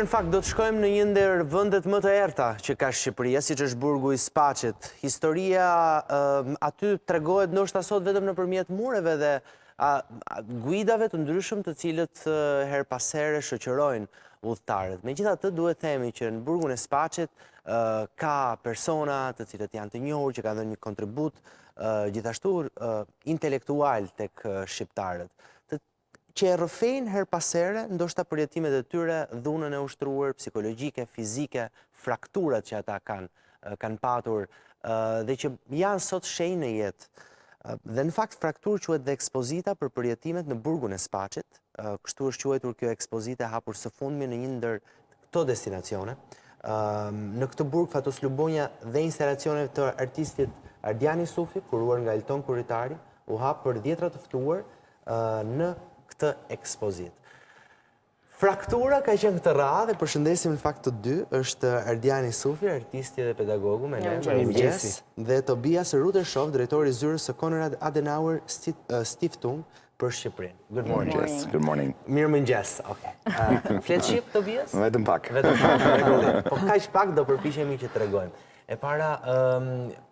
mirë, në fakt, do të shkojmë në një ndër vendet më të errta që ka Shqipëria, siç është burgu i Spaçit. Historia aty tregohet ndoshta sot vetëm nëpërmjet mureve dhe guidave të ndryshëm të cilët her pas here shoqërojnë udhëtarët. Megjithatë, duhet themi që në burgun e Spaçit ka persona të cilët janë të njohur, që kanë dhënë një kontribut gjithashtu intelektual tek shqiptarët, që e rrëfejnë her pas here, ndoshta përjetimet e tyre, dhunën e ushtruar, psikologjike, fizike, frakturat që ata kanë patur dhe që janë sot shenjë në jetë. Dhe në fakt frakturë quhet dhe ekspozita për përjetimet në burgun e Spaçit. Kështu është quajtur kjo ekspozite e hapur së fundmi në një ndër këto destinacione. Në këtë burg fatos Lubonja dhe instalacione të artistit Ardiani Sufi, kuruar nga Elton Kurritari, u hap për dhjetra të ftuar në këtë ekspozitë. Fraktura ka qenë këtë radhë dhe përshëndesim në fakt të dy, është Ardiani Sufi, artisti dhe pedagogu me ne, dhe Tobias Rutershoff, drejtori i zyrës së Konrad Adenauer Stiftung për Shqipërinë. Good morning. Yes, good morning. Mirëmëngjes. Okej. Flet shqip Tobias? Vetëm pak. Vetëm pak. Po kaq pak do përpiqemi që t'rregojmë. E para,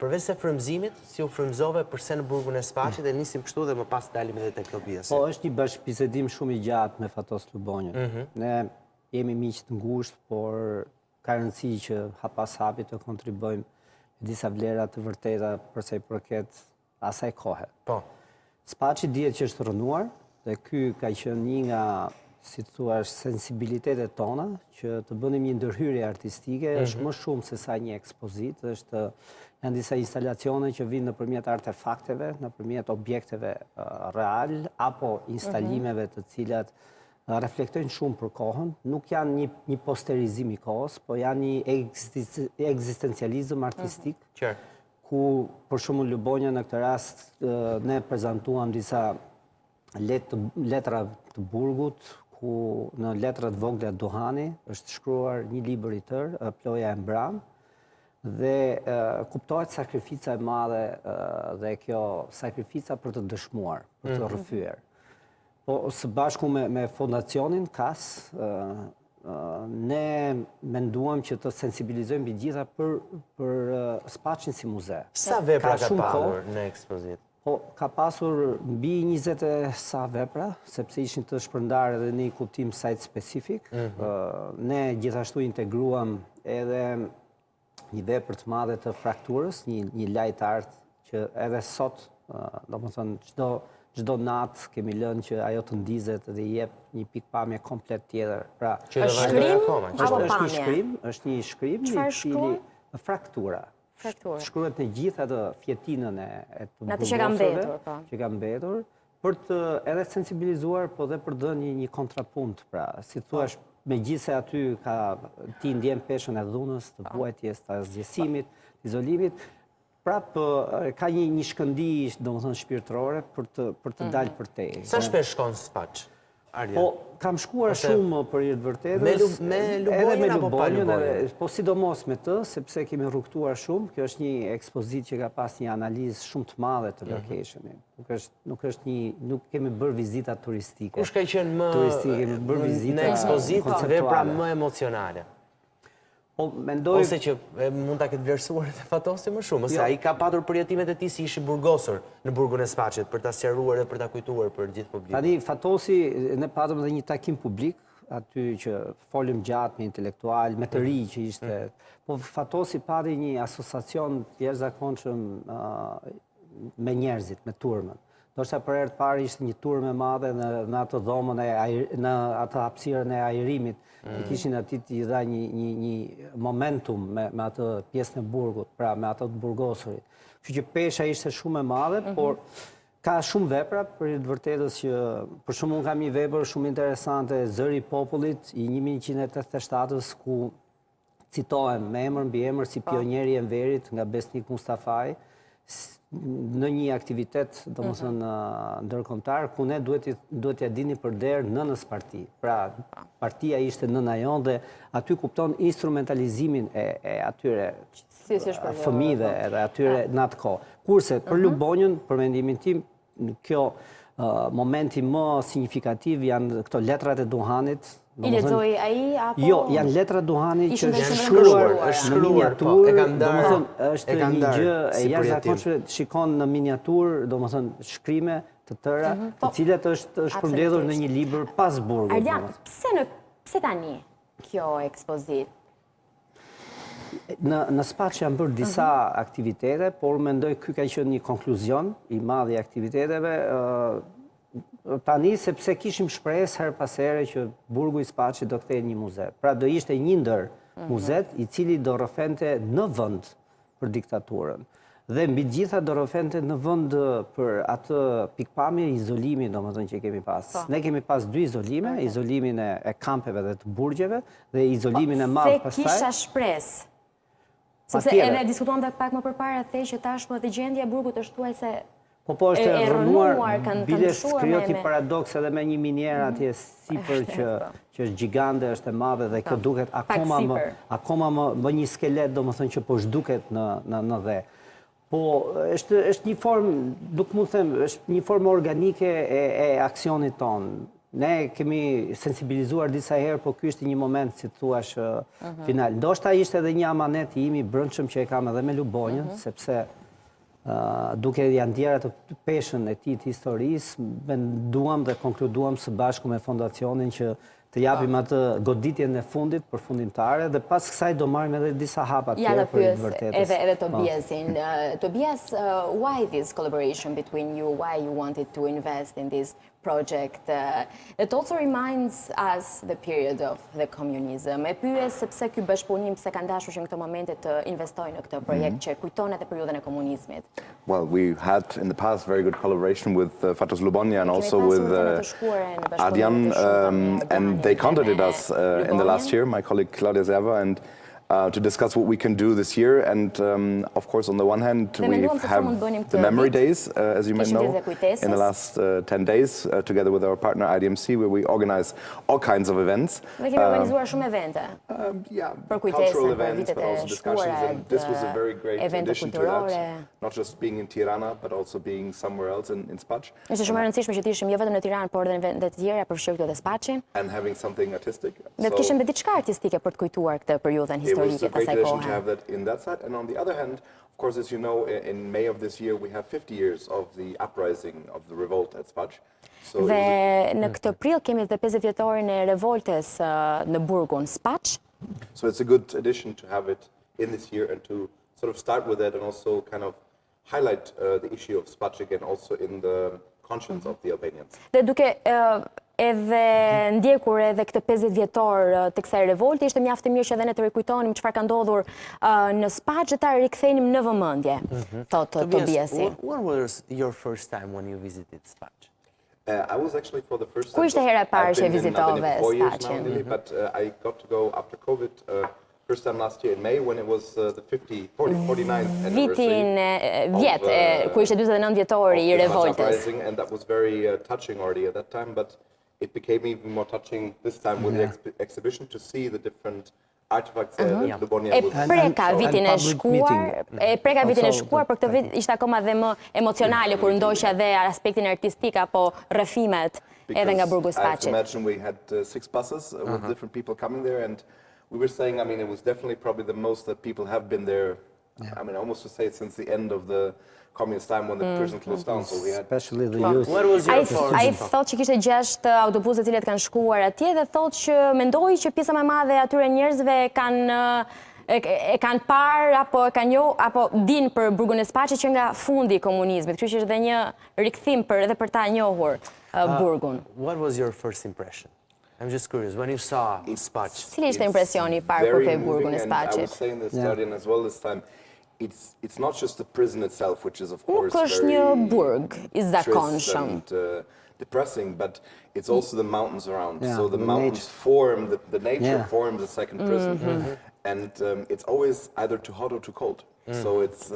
përveç se frymëzimit, si u frymëzove përse në burgun e Spaçit, dhe nisim kështu dhe më pas dalim edhe tek Tobias. Po, është një bashkëbisedim shumë i gjatë me Fatos Lubonjën. Ne jemi miq të ngushtë, por ka rëndësi që hap pas hapi të kontribojmë me disa vlera të vërteta përsa i përket asaj kohe. Po. Spaçi dihet që është rënuar dhe ky ka qenë një nga, si të thua, sensibilitetet tona, që të bënim një ndërhyrje artistike, është më shumë se sa një ekspozitë, janë disa instalacione që vinë nëpërmjet artefakteve, nëpërmjet objekteve real, apo instalimeve të cilat reflektojnë shumë për kohën, nuk janë një posterizim i kohës, po janë një ekzistencializëm artistik, ku, për shumë Lubonja në këtë rast, ne prezentuam disa letra të burgut, ku në letrat vogla Duhani është shkruar një libër i tërë, Ploja e Mbram, dhe kuptohet sakrifica e madhe dhe kjo sakrifica për të dëshmuar, për të rrëfyer. Po, së bashku me fondacionin KAS, ne menduam që të sensibilizojmë mbi gjitha për Spaçin si muze. Sa vepra ka pasur në ekspozitë? Po, ka pasur mbi 20 e sa vepra, sepse ishin të shpërndarë edhe një kuptim sajt specifik. Ne gjithashtu integruam edhe një vepër të madhe të frakturës, një light art që edhe sot, do më thënë, çdo natë kemi lënë që ajo të ndizet dhe jep një pikpamje komplet tjetër. Pra, është shkrim apo pamje? Është një shkrim, një cili fraktura. Shkruhet në gjithë atë fjetinën e të burgosëve që ka mbetur, për të edhe sensibilizuar, po dhe për dhënë një kontrapunt. Pra, si thua, megjithse aty ti ndjen peshën e dhunës, të vuajtjes, të zgjesimit, të izolimit, prap ka një shkëndi, domethënë shpirtërore, për të dalë përtej. Sa shpesh shkon Spaç? Po, kam shkuar shumë për i të vërtetës, edhe me Lubonjën, po sidomos me të, sepse kemi rrugtuar shumë, kjo është një ekspozitë që ka pas një analizë shumë të madhe të locationit. Nuk kemi bërë vizita turistike. Kush ka qenë në ekspozitë vepra më emocionale? Ose që mund ta ketë vlerësuar edhe Fatosi më shumë, ose ai ka patur përjetimet e tij si ishi burgosur në burgun e Spaçit për ta sqaruar dhe për ta kujtuar për gjithë publikun. Tani Fatosi ne patëm edhe një takim publik aty që folëm gjatë me intelektual, me të rinj që ishte. Po Fatosi pati një asociacion të jashtëzakonshëm me njerëzit, me turmën. Ndoshta për herë të parë ishte një turmë e madhe në atë dhomën në atë hapësirën e ajrimit. Që kishin aty t'i dha një momentum me atë pjesën e burgut, pra me atë të burgosurit. Kështu që pesha ishte shumë e madhe, por ka shumë vepra për të vërtetës që, për shumë unë kam një vepër shumë interesante, Zëri i popullit i 1187-ës, ku citohen me emër mbi emër si pionjeri i Enverit nga Besnik Mustafaj, në një aktivitet, domethënë ndërkombëtar, ku ne duhet t'ia dini për derë nënës parti. Pra, partia ishte nëna jonë dhe aty kupton instrumentalizimin e atyre fëmijëve edhe atyre në atë kohë. Kurse për Lubonjën, për mendimin tim, kjo momenti më signifikativ janë këto letrat e Duhanit, I lexoi ai apo? Jo, janë letra duhani që Ishin është shkruar, në miniaturë, e kanë darë, domethënë është e kanë një darë gjë e si jashtëzakonshme, shikon në miniaturë, domethënë shkrime të tëra, të cilat është përmbledhur në një libër pas burgut. Ardian, pse tani kjo ekspozitë? Në Spaç janë bërë disa aktivitete, por mendoj ky ka qenë një konkluzion i madh i aktiviteteve. Tani sepse kishim shpresë her pas here që burgu i Spaçit do kthehej një muze. Pra do ishte një ndër muzet i cili do rrëfente në vend për diktaturën. Dhe mbi gjitha do rrëfente në vend për atë pikpamje izolimi, domethënë që kemi pas. Ne kemi pas dy izolime, izolimin e kampeve dhe të burgjeve dhe izolimin e madh pastaj. Se kisha shpresë. Sepse edhe diskutuam dhe pak më përpara the që tashmë dhe gjendja e burgut është thuajse Po është e rënuar, bile ndryshuar krijot një paradoks edhe me një minier atje sipër që është gjigande, është e madhe dhe kjo duket akoma më një skelet, domethënë që po zhduket në dhe. Po është një formë, nuk mund të them, është një formë organike e aksionit ton. Ne kemi sensibilizuar disa herë, po ky është një moment, si thuash, final. Ndoshta ishte edhe një amanet i imi brendshëm që e kam edhe me Lubonjën, sepse duke janë ndjera të peshën e tij të historisë, menduam dhe konkluduam së bashku me fondacionin që të japim atë goditjen e fundit përfundimtare dhe pas kësaj do marrim edhe disa hapa tjerë për të vërtetës. Edhe Tobiasin. Tobias, why this collaboration between you? Why you wanted to invest in this project? It also reminds us the period of the communism. E pyes sepse ky bashkëpunim pse ka dashur që në këtë momente të investojë në këtë projekt që kujton edhe periudhën e komunizmit. Well, we had in the past very good collaboration with Fatos Lubania and also with Ardian, and they contacted us in the last year, my colleague Claudia Zerva, and to discuss what we can do this year. And of course, on the one hand, we have the memory days, as you might know, in the last 10 days, together with our partner IDMC, where we organize all kinds of events. Yeah, cultural events, but also discussions. And this was a very great addition to that, not just being in Tirana, but also being somewhere else in Spaç. Është shumë e rëndësishme që të ishim jo vetëm në Tiranë, por edhe në vende të tjera, përfshirë këtu edhe Spaçin. And having something artistic. Dhe të kishim edhe diçka artistike për të kujtuar këtë periudhën historike. It was a great addition to have that in that side. And on the other hand, of course, as you know, in May of this year, we have 50 years of the uprising of the revolt at Spaç. Dhe në këtë prill kemi edhe 50 vjetorin e revoltes në burgun Spaç. So it's a good addition to have it in this year and to sort of start with it and also kind of highlight the issue of Spaç again also in the conscience of the Albanians. Dhe duke edhe ndjekur edhe këtë 50 vjetor të kësaj revolte, ishte mjaft e mirë që edhe ne të rikujtonim çfarë ka ndodhur në Spaç dhe ta rikthenim në vëmendje, thotë Tobiasi. When was your first time when you visited Spaç? I was actually for the first time. Ku ishte hera e parë që vizitove Spaçin? But I got to go after COVID. First time last year in May when it was the 49th anniversary vjet, ku ishte 49 vjetori I revoltës. And that was very touching already at that time, but it became even more touching this time with the exhibition to see the different artifacts that Albania was. Preka vitin e shkuar, për këtë vit ishte akoma dhe më emocionale kur ndoqja dhe aspektin artistik apo rrëfimet edhe nga burgu Spaçit. I imagine we had 6 buses with different people coming there, and we were saying, I mean, it was definitely probably the most that people have been there. I mean, almost to say since the end of the communist time when the prison closed down. So we had, especially the youth. What was your first? Ai thotë që kishte 6 autobuse të cilat kanë shkuar atje dhe thotë që mendoi që pjesa më e madhe e atyre njerëzve kanë parë apo din për burgun e Spaçit që nga fundi I komunizmit. Kështu që është edhe një rikthim edhe për ta njohur burgun. What was your first impression? I'm just curious, when you saw Spaç. Cili ishte impresioni I parë kur ke burgun e Spaçit? I was saying this as well this time. It's not just the prison itself, which is of course very burg I zakonshëm and depressing, but it's also the mountains around. So the mountains form, the nature forms a second prison, and it's always either too hot or too cold. So it's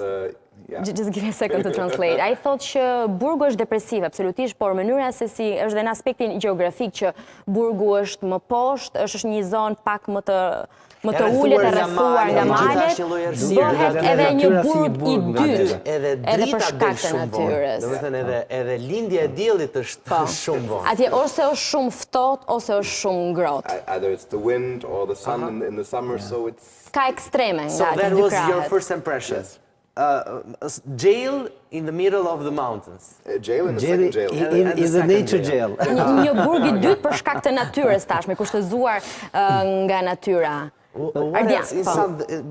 Just give me a second to translate. Ai thotë që burgu është depresiv, absolutisht, por mënyra se si është dhe në aspektin gjeografik që burgu është më poshtë, është një zonë pak më të ulët e rrethuar nga malet, bëhet edhe një burg I dytë, edhe për shkak të natyrës. Domethënë edhe lindja e diellit është shumë vonë. Atje ose është shumë ftohtë ose është shumë ngrohtë. Either it's the wind or the sun in the summer, so it's... Ka ekstreme So nga that dy was your krahet. first impression. Jail in the middle of the mountains. Jail in the Jail second jail. in the second nature jail. jail. Një burg I dytë për shkak të natyrës tashme, kushtëzuar nga natyra. Ardian,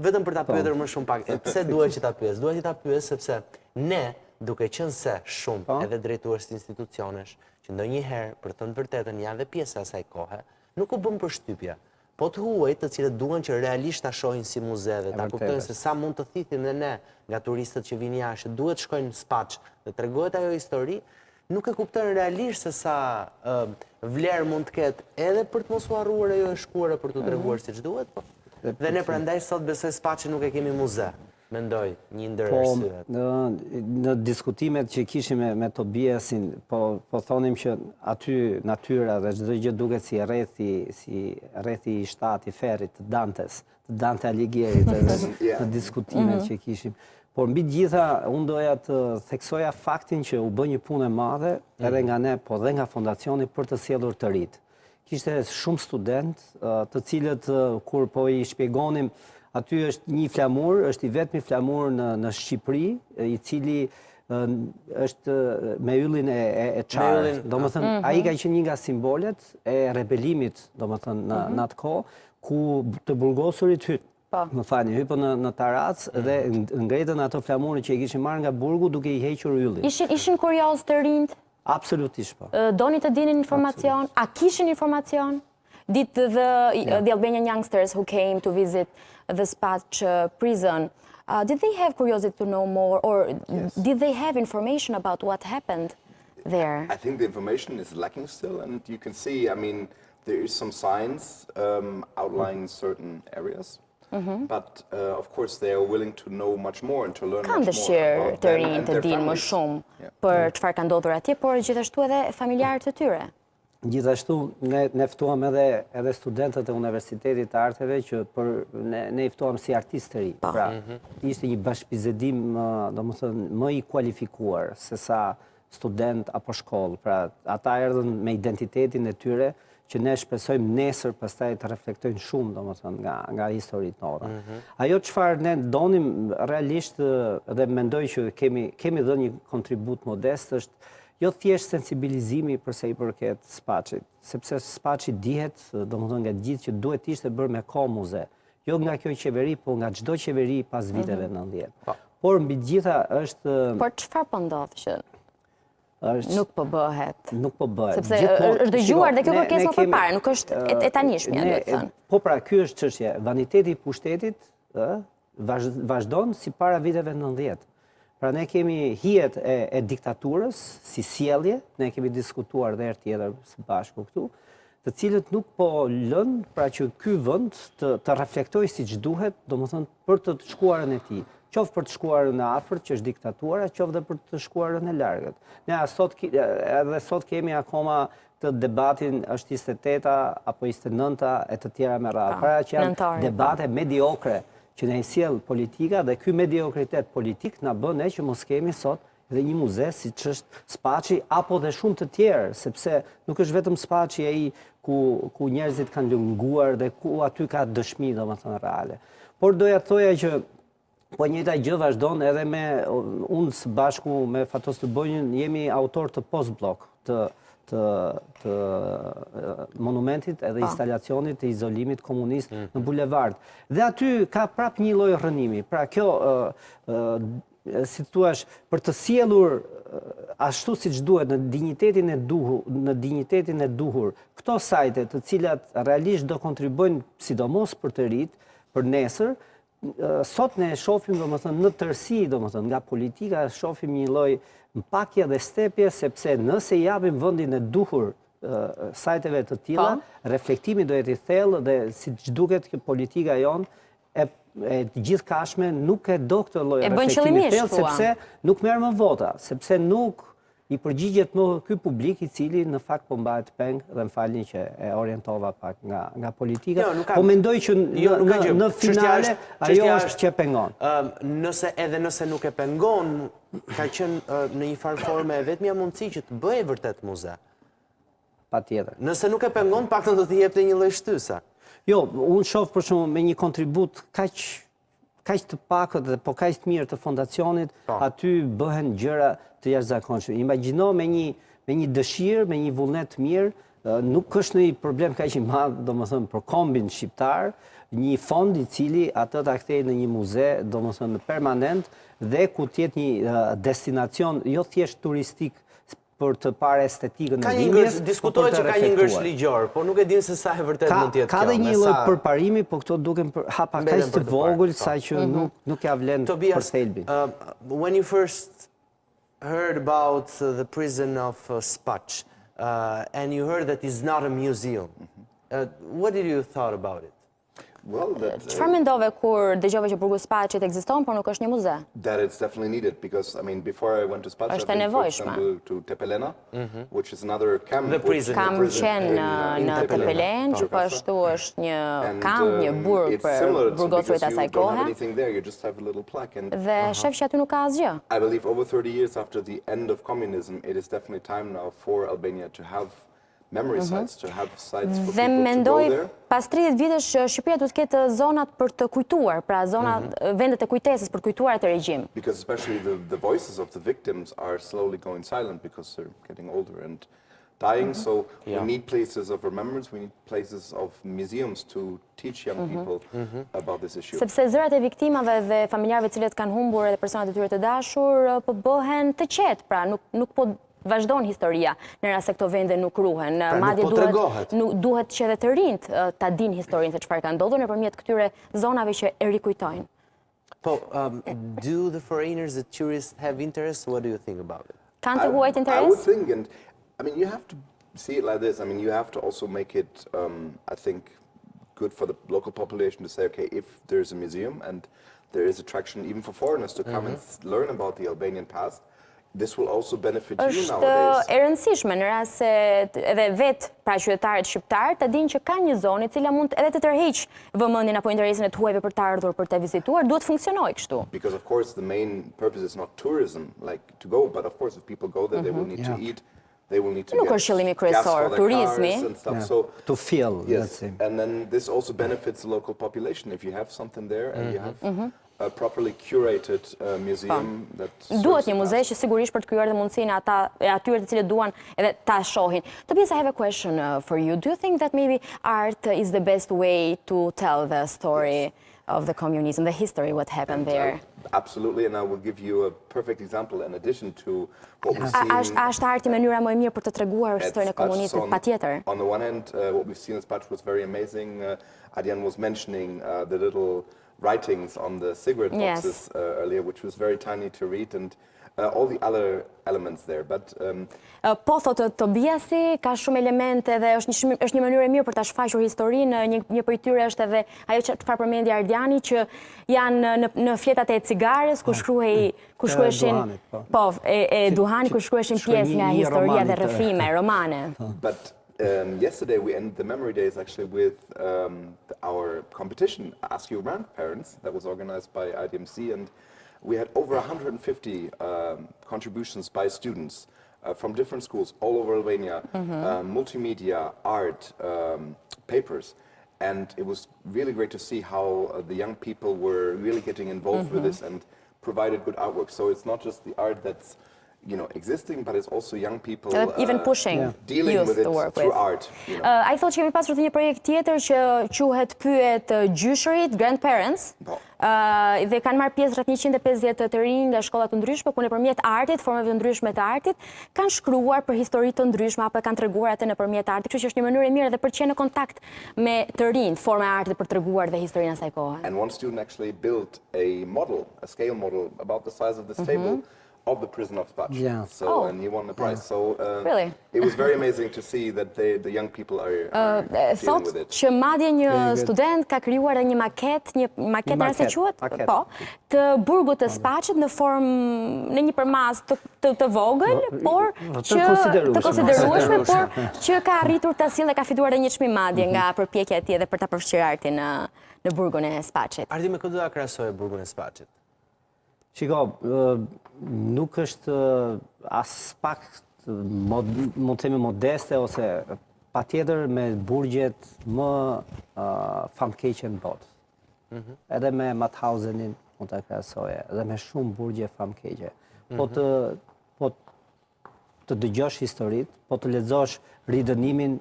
Vetëm për ta pyetur më shumë pak, pse duhet që ta pyes? Duhet ta pyes sepse ne, duke qenë se shumë edhe drejtues të institucionesh, që ndonjëherë për të thënë vërtetën janë dhe pjesë e asaj kohe, nuk u bën përshtypje. Po të huaj të cilët duan që realisht ta shohin si muze dhe ta kuptojnë se sa mund të thithin dhe ne nga turistët që vinë jashtë, duhet shkojnë në Spaç dhe tregohet ajo histori, nuk e kuptojnë realisht se sa vlerë mund të ketë edhe për të mos u harruar ajo e shkuara për t'u treguar siç duhet, po. Dhe ne prandaj sot besoj Spaçi nuk e kemi muze. Mendoj një ndër arsyet. Në diskutimet që kishim me Tobiasin, po thonim që aty natyra dhe çdo gjë duket si rrethi I shtati ferrit të Dante Alighieri në diskutimet që kishim. Por mbi gjitha, unë doja të theksoja faktin që u bë një punë e madhe edhe nga ne, po dhe nga fondacioni për të sjellur të rit. Kishte shumë student, të cilët kur po I shpjegonim, aty është një flamur, është I vetmi flamur në Shqipëri, I cili është me yllin e çarët. Domethënë, ai ka qenë një nga simbolet e rebelimit, domethënë në atë kohë, ku të burgosurit më falni, hypën në tarac dhe ngretën ato flamurë që I kishin marrë nga burgu duke I hequr yllin. Ishin kurioz të rinjt? Absolutisht po. Doni të dinin informacion? A kishin informacion? Did the Albanian youngsters who came to visit the Spaç prison, did they have curiosity to know more, or did they have information about what happened there? I think the information is lacking still, and you can see, I mean, there is some signs outlining certain areas. But of course they are willing to know much more and to learn much more. Kanë dëshirë të rinj të dinë më shumë për çfarë ka ndodhur atje, por gjithashtu edhe familjarët e tyre. Gjithashtu, ne ftuam edhe studentët e Universitetit të Arteve që ne I ftuam si artistë të ri. Pra, ishte një bashkëbizedim, domethënë, më I kualifikuar se sa student apo shkollë. Pra, ata erdhën me identitetin e tyre që ne shpresojmë nesër pastaj të reflektojnë shumë, domethënë, nga historitë tona. Ajo çfarë ne donim realisht dhe mendoj që kemi dhënë një kontribut modest është jo thjesht sensibilizimi përsa I përket Spaçit, sepse Spaçi dihet, domethënë nga gjithë që duhet ishte bërë me kohë muze. Jo nga kjo qeveri, po nga çdo qeveri pas viteve 90. Por mbi gjitha është... Por çfarë po ndodh që nuk po bëhet? Nuk po bëhet. Sepse është dëgjuar dhe kjo kërkesë më përpara, nuk është e tanishmja, duhet të thënë. Po pra, ky është çështja. Vaniteti I pushtetit vazhdon si para viteve 90. Pra ne kemi hijet e diktaturës si sjellje, ne kemi diskutuar dhe herë tjetër së bashku këtu, të cilët nuk po lënë pra që ky vend të reflektojë siç duhet, domethënë për të shkuarën e tij. Qoftë për të shkuarën e afërt, që është diktatura, qoftë dhe për të shkuarën e largët. Ne edhe sot kemi akoma të debatin është 28-a apo 29-a e të tjera me radhë. Pra që janë debate mediokre që ne I sjell politika dhe ky mediokritet politik na bën ne që mos kemi sot edhe një muze siç është Spaçi apo dhe shumë të tjerë, sepse nuk është vetëm Spaçi ai ku njerëzit kanë lënguar dhe ku aty ka dëshmi domethënë reale. Por doja të thoja që po njëjta gjë vazhdon edhe me unë së bashku me Fatos të Bonjën jemi autor të post-blok të monumentit edhe instalacionit të izolimit komunist në bulevard. Dhe aty ka prap një lloj rrënimi. Pra kjo, si thuaç, për të sjellur ashtu siç duhet në dinjitetin e duhur, këto sajte të cilat realisht do kontribojnë sidomos për të rit, për nesër, sot ne shohim domethënë në tërësi domethënë nga politika shohim një lloj mpakje dhe stepje, sepse nëse japim vendin e duhur sajteve të tilla, reflektimi do jetë I thellë dhe siç duket që politika jon e gjithkashme nuk e do këtë lloj reflektimi të thellë, sepse nuk merr më vota, sepse nuk I përgjigjet më ky publik I cili në fakt po mbahet peng dhe më falni që e orientova pak nga politika, po mendoj që në finale ajo është që pengon. Nëse nuk e pengon, ka qenë në një farë forme e vetmja mundësi që të bëjë vërtet muze. Patjetër. Nëse nuk e pengon, paktën do t'i jepte një lloj shtysa. Jo, unë shoh për shembull me një kontribut kaq të pakët dhe po kaq të mirë të fondacionit, aty bëhen gjëra të jashtëzakonshme. Imagjino me një dëshirë, me një vullnet të mirë, nuk është një problem kaq i madh, domethënë për kombin shqiptar, një fond i cili atë ta kthejë në një muze, domethënë permanent dhe ku të jetë një destinacion jo thjesht turistik për të parë estetikën e dhimbjes. Diskutohet që ka një ngërsh ligjor, po nuk e din se sa e vërtet mund të jetë kjo. Ka dhe një lloj përparimi, po këto duken hapa kaq të vogël sa që nuk ja vlen për thelbin. When you first heard about the prison of Spaçit, and you heard that it's not a museum, what did you thought about it? Çfarë mendove kur dëgjove që burgu Spaçit ekziston, por nuk është një muze? That it's definitely needed because I mean before I went to Spaçit, I went for example to Tepelena, which is another camp. Kam qenë në Tepelen, që po ashtu është një kamp, një burg për burgosërit asaj kohe. Dhe shef që aty nuk ka asgjë. I believe over 30 years after the end of communism, it is definitely time now for Albania to have memory sites, to have sites for people to go there. Pas 30 vitesh Shqipëria duhet të ketë zonat për të kujtuar, pra zonat vendet e kujtesës për kujtuar atë regjim. Because especially the voices of the victims are slowly going silent because they're getting older and dying, so we need places of remembrance, we need places of museums to teach young people about this issue. Sepse zërat e viktimave dhe familjarëve cilët kanë humbur edhe personat e tyre të dashur po bëhen të qetë, pra nuk po vazhdon historia në rast se këto vende nuk ruhen. Madje duhet që edhe të rinjt ta dinë historinë se çfarë ka ndodhur nëpërmjet këtyre zonave që e rikujtojnë. Po, do the foreigners, the tourists have interest? What do you think about it? Kanë të huajt interes? I would think, and I mean, you have to see it like this. I mean, you have to also make it, I think, good for the local population to say, okay, if there's a museum and there is attraction even for foreigners to come and learn about the Albanian past, this will also benefit you nowadays. Është e rëndësishme në rast se edhe vetë pra qytetarët shqiptar të dinë që ka një zonë e cila mund edhe të tërheq vëmendjen apo interesin e të huajve për të ardhur për të vizituar, duhet funksionojë kështu. Because of course the main purpose is not tourism, like to go, but of course if people go there, they will need to eat. They will need to get gas for their cars and stuff. So to feel, yes, and then this also benefits the local population if you have something there and you have a properly curated museum that duhet një muze që sigurisht për të krijuar dhe mundësinë atyre të cilët duan edhe ta shohin. Tobias, I have a question for you. Do you think that maybe art is the best way to tell the story of the communism, the history, what happened there? Absolutely, and I will give you a perfect example in addition to what we've seen. Ashtë arti mënyra më e mirë për të treguar historinë e komunizmit, patjetër. On the one hand, what we've seen in Spaçit was very amazing. Adrian was mentioning the little writings on the cigarette boxes earlier, which was very tiny to read, and all the other elements there. But po thotë Tobiasi, ka shumë elemente dhe është një mënyrë e mirë për ta shfaqur historinë. Një prej tyre është edhe ajo çfarë përmendi Ardiani, që janë në fletat e cigares ku shkruheshin duhani, ku shkruheshin pjesë nga historia dhe rrëfime romane. But yesterday we ended the memory days actually with our competition, Ask Your Grandparents, that was organized by IDMC, and we had over 150 contributions by students from different schools all over Albania, multimedia, art, papers, and it was really great to see how the young people were really getting involved with this and provided good artwork. So it's not just the art that's existing, but it's also young people even pushing dealing with it through art. I thought që kemi pasur një projekt tjetër që quhet Pyet gjyshërit, Grandparents, dhe kanë marrë pjesë rreth 150 të rinj nga shkolla të ndryshme, ku nëpërmjet artit, formave të ndryshme të artit, kanë shkruar për histori të ndryshme apo kanë treguar atë nëpërmjet artit. Kështu që është një mënyrë e mirë edhe për të qenë në kontakt me të rinj, forma e artit për treguar dhe historinë asaj kohe. And one student actually built a model, a scale model about the size of this table of the prison of Spaçit. So and he won the prize. So really? It was very amazing to see that the young people are dealing with it. Që madje një student ka krijuar një maket nëse quhet, po, të burgut të Spaçit në formë në një përmas të vogël, por të konsiderueshme, por që ka arritur ta sjellë, ka fituar edhe një çmim madje nga përpjekja e tij edhe për ta përfshirë artin në burgun e Spaçit. Ardi, me këtë do ta krahasoj burgun e Spaçit? Shiko, nuk është as pak është mund të themi modeste ose patjetër me burgjet më famkeqe në botë. Edhe me Mauthausenin mund ta krahasoje, edhe me shumë burgje famkeqe. Po të dëgjosh historitë, po të lexosh ridënimin,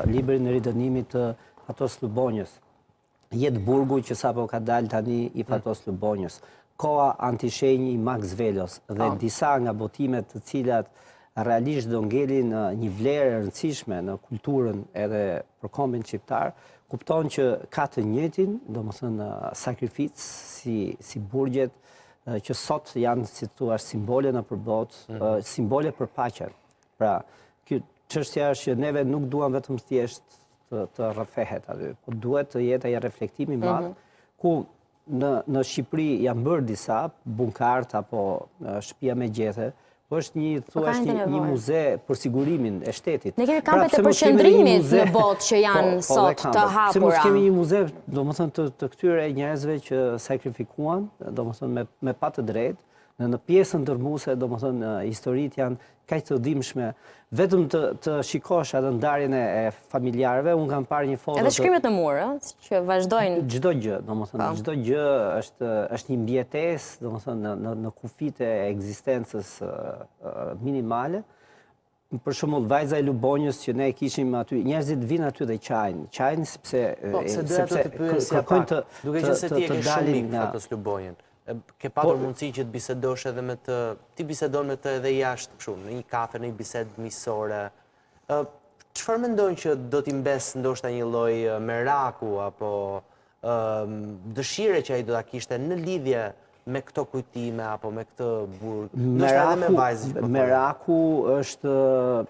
librin e ridënimit të Fatos Lubonjës. Jetë burgu që sapo ka dalë tani i Fatos Lubonjës. Koha antishenjë i Max Velos dhe disa nga botimet të cilat realisht do ngelin një vlerë e rëndësishme në kulturën edhe për kombin shqiptar, kupton që ka të njëjtin, domethënë sakrificë si burgjet që sot janë, si thua, simbole në përballë, simbole për paqen. Pra, kjo çështja është që neve nuk duam vetëm thjesht të rrëfehet aty, po duhet të jetë ai reflektimi i madh ku në Shqipëri janë bërë disa bunkart apo shtëpia me gjethe, po është një muze për sigurimin e shtetit. Ne kemi kampet e përqendrimit në botë që janë sot të hapura. Se mos kemi një muze, domethënë të këtyre njerëzve që sakrifikuan, domethënë me pa të drejtë, në pjesën dërmuese, domethënë historitë janë kaq të dhimbshme. Vetëm të shikosh atë ndarjen e familjarëve, unë kam parë një foto. Edhe shkrimet në mur, që vazhdojnë. Çdo gjë, domethënë çdo gjë është një mbjetesë, domethënë në kufit e ekzistencës minimale. Për shembull, vajza e Lubonjës që ne kishim aty, njerëzit vinë aty dhe qajnë sepse kërkojnë duke qenë se ti e ke shumë mik Fatos Lubonjën. Ke patur mundësi që të bisedosh edhe me të, ti bisedon me të edhe jashtë kështu, në një kafe, në një bisedë miqësore. Çfarë mendon që do t'i mbes ndoshta një lloj meraku apo dëshire që ai do ta kishte në lidhje me këto kujtime apo me këtë burg? Ndoshta edhe me vajzën. Meraku është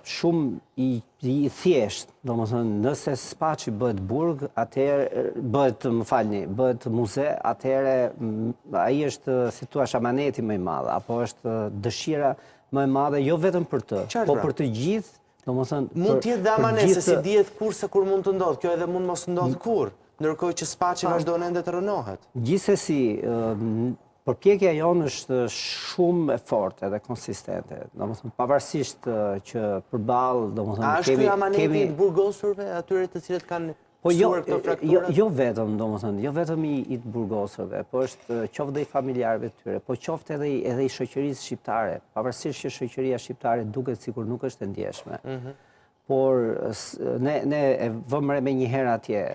shumë i thjeshtë, domethënë nëse Spaçi bëhet burg, atëherë bëhet muze, atëherë ai është, si thua, amaneti më i madh, apo është dëshira më e madhe jo vetëm për të, po për të gjithë, domethënë mund të jetë dhe amanet se si dihet kurse kur mund të ndodhë, kjo edhe mund mos ndodhë kurrë, ndërkohë që Spaçi vazhdon ende të rënohet. Gjithsesi, përpjekja jonë është shumë e fortë edhe konsistente. Domethënë pavarësisht që përballë, domethënë a është ky amaneti i burgosurve, atyre të cilët kanë mësuar këto fraktura? Jo vetëm, domethënë, jo vetëm i të burgosurve, po është qoftë dhe i familjarëve të tyre, po qoftë edhe i shoqërisë shqiptare, pavarësisht që shoqëria shqiptare duket sikur nuk është e ndjeshme. Por ne e vëmë re me njëherë atje,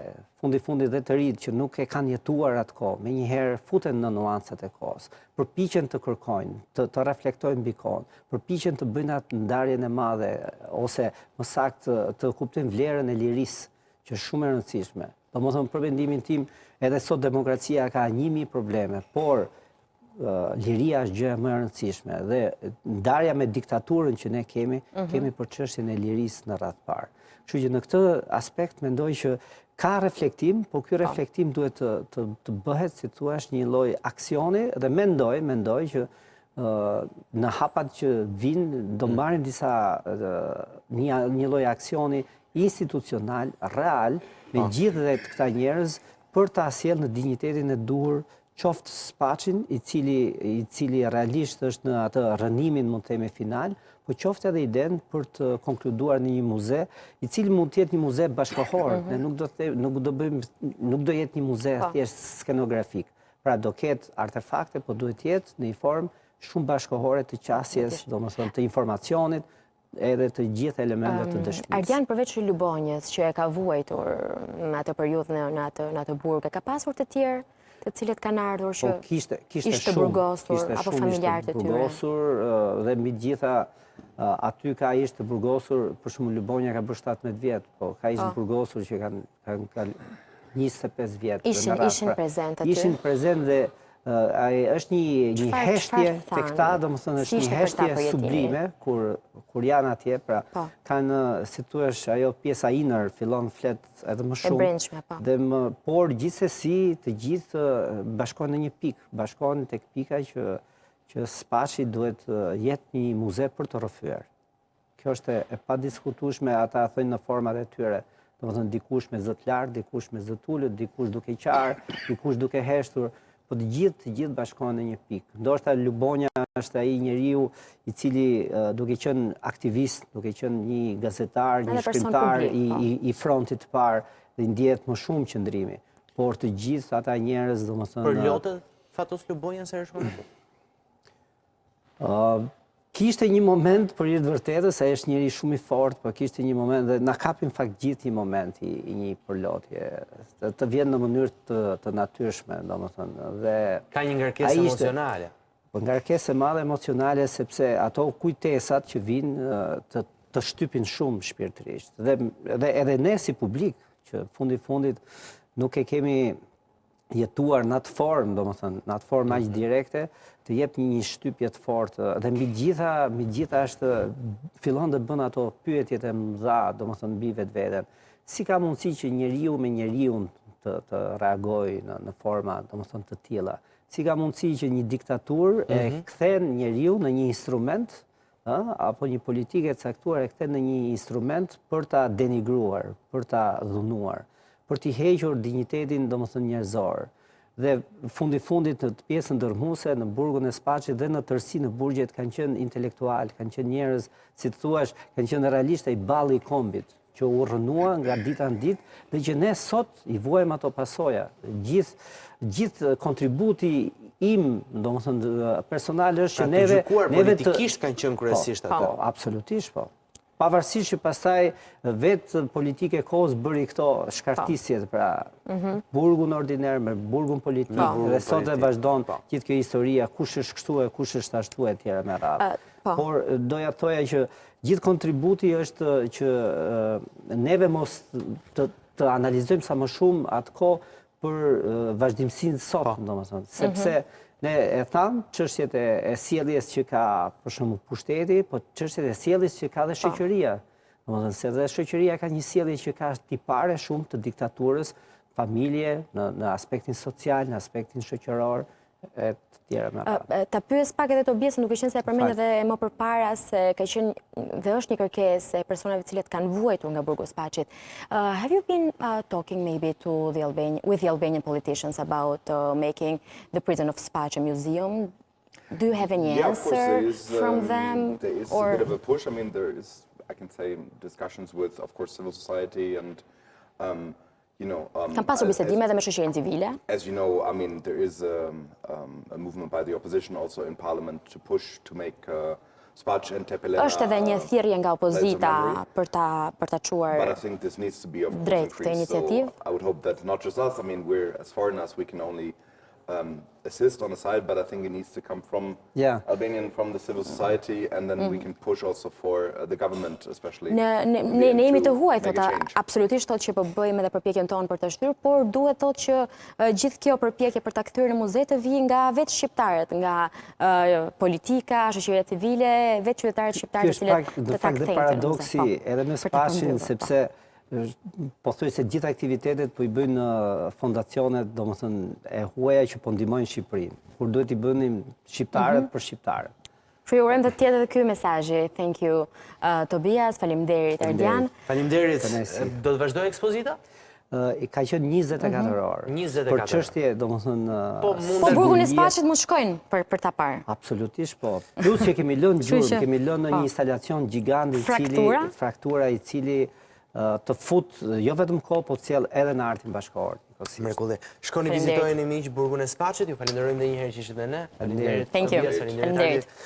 fundi dhe të rinjtë që nuk e kanë jetuar atë kohë, me njëherë futen në nuancat e kohës, përpiqen të kërkojnë, të reflektojnë mbi kohën, përpiqen të bëjnë atë ndarjen e madhe, ose më saktë të kuptojnë vlerën e lirisë, që është shumë e rëndësishme. Domethënë, për mendimin tim, edhe sot demokracia ka 1000 probleme, por liria është gjë më e rëndësishme dhe ndarja me diktaturën që ne kemi për çështjen e lirisë në radhë parë. Kështu që në këtë aspekt mendoj që ka reflektim, por ky reflektim duhet të bëhet, si thua, një lloj aksioni dhe mendoj që në hapat që vinë do marrin një lloj aksioni institucional, real, me gjithë dhe këta njerëz për ta sjellë në dinjitetin e duhur qoftë Spaçin, i cili realisht është në atë rënimin, mund të themi, final, po qoftë edhe idenë për të konkluduar në një muze, i cili mund të jetë një muze bashkëkohor, ne nuk do jetë një muze thjesht skenografik. Pra do ketë artefakte, po duhet jetë në një formë shumë bashkëkohore të qasjes, domethënë të informacionit, edhe të gjithë elementeve të dëshmisë. Ardian, përveç Lubonjës që e ka vuajtur në atë periudhë në atë burg, ka pasur të tjerë të cilët kanë ardhur që ishte burgosur apo familjarët e tyre? Burgosur dhe mbi gjitha aty ka ishte burgosur, për shembull Lubonja ka bërë 17 vjet, po ka ishte burgosur që kanë 25 vjet. Ishin prezent aty? Ishin prezent dhe është një heshtje të këta, domethënë është një heshtje sublime, kur janë atje, pra kanë, si thuash, ajo pjesa inër fillon flet edhe më shumë. E brendshme, po. Por gjithsesi të gjithë bashkohen në një pikë, bashkohen tek pika që Spaçi duhet jetë një muze për të rrëfyer. Kjo është e padiskutueshme, ata thënë në format e tyre. Domethënë dikush me zë të lartë, dikush me zë të ulët, dikush duke qarë, dikush duke heshtur. po të gjithë bashkohen në një pikë. Ndoshta Lubonja është ai njeriu i cili duke qenë aktivist, duke qenë një gazetar, një shkrimtar i frontit të parë, dhe ndjehet më shumë qëndrimi. Por të gjithë ata njerëz, domethënë, Për lotë Fatos Lubonjën se shkon aty? Kishte një moment, për i të vërtetës, ai është njeri shumë i fortë, por kishte një moment, dhe na kapin fakt gjithë një moment i një përlotje, të vjen në mënyrë të natyrshme, domethënë, dhe ka një ngarkesë emocionale. Po ngarkesë e madhe emocionale, sepse ato kujtesat që vinë të shtypin shumë shpirtërisht. Dhe edhe ne si publik, që fundit nuk e kemi jetuar në atë formë, domethënë, në atë formë aq direkte, të jep një shtypje të fortë, dhe mbi gjitha është fillon të bën ato pyetjet e mëdha, domethënë mbi vetveten. Si ka mundësi që njeriu me njeriu të reagojë në forma, domethënë, të tilla? Si ka mundësi që një diktaturë e kthen njeriu në një instrument, apo një politikë e caktuar e kthen në një instrument për ta denigruar, për ta dhunuar, për t'i hequr dinjitetin, domethënë, njerëzor. Dhe fundit në pjesën ndërmuese, në burgun e Spaçit dhe në tërësi në burgjet kanë qenë intelektual, kanë qenë njerëz, si të thuash, kanë qenë realisht ai balli i kombit, që u rrënua nga dita në ditë, dhe që ne sot i vuajmë ato pasoja. Gjithë kontributi im, domethënë, personal është që neve gjykuar politikisht kanë qenë kryesisht ato. Po, absolutisht po. Pavarësisht që pastaj vetë politike kohës bëri këto shkartisjet, pra burgun ordiner me burgun politik, dhe sot e vazhdon gjithë kjo historia, kush është kështu e kush është ashtu e tjera me radhë. Por doja të thoja që gjithë kontributi është që neve mos të analizojmë sa më shumë atë kohë për vazhdimsinë sot, domethënë, sepse ne e thamë çështjet e sjelljes që ka për shembull pushteti, po çështjet e sjelljes që ka dhe shoqëria. Domethënë se dhe shoqëria ka një sjellje që ka tipare shumë të diktaturës, familje, në aspektin social, në aspektin shoqëror, e të tjera me radhë. Ta pyes pak edhe Tobiasën, duke qenë se e përmend edhe më përpara se ka qenë dhe është një kërkesë e personave të cilët kanë vuajtur nga burgu Spaçit. Have you been talking maybe to with the Albanian politicians about making the prison of Spaçit a museum? Do you have any answer from them? There is a bit of a push. I mean, there is, I can say, discussions with, of course, civil society and Kam pasur bisedime edhe me shoqërinë civile. As you know, I mean, there is a movement by the opposition also in parliament to push to make Spaçit and Tepelena. Është edhe një thirrje nga opozita për ta çuar But I think this needs to be of drejt këtë iniciativë. I would hope that not just us, I mean, we're as foreigners, we can only assist on the side, but I think it needs to come from Albanian, from the civil society, and then we can push also for the government, especially. Ne jemi të huaj, thotë, absolutisht thotë që po bëjmë edhe përpjekjen tonë për të shtyrë, por duhet thotë që gjithë kjo përpjekje për ta kthyer në muze të vijë nga vetë shqiptarët, nga politika, shoqëria civile, vetë qytetarët shqiptarë të cilët të ta kthejnë. Paradoksi edhe me Spaçin, sepse po thuaj se gjithë aktivitetet po i bëjnë fondacionet, domethënë e huaja që po ndihmojnë Shqipërinë, kur duhet i bënim shqiptarët për shqiptarët. Ju urojmë të tjetë edhe ky mesazhi. Thank you Tobias, faleminderit Ardian. Faleminderit. Do të vazhdojë ekspozita? Ka qenë 24 orë. Për çështje, domethënë, po burgun e Spaçit mund shkojnë për ta parë. Absolutisht po. Plus që kemi lënë gjurmë, kemi lënë një instalacion gjigant fraktura i cili të fut jo vetëm kohë, po të sjell edhe në artin bashkëkor. Mrekulli. Shkoni vizitojeni miq burgun e Spaçit, ju falenderojmë edhe një herë që ishit me ne. Faleminderit. Thank you. Faleminderit.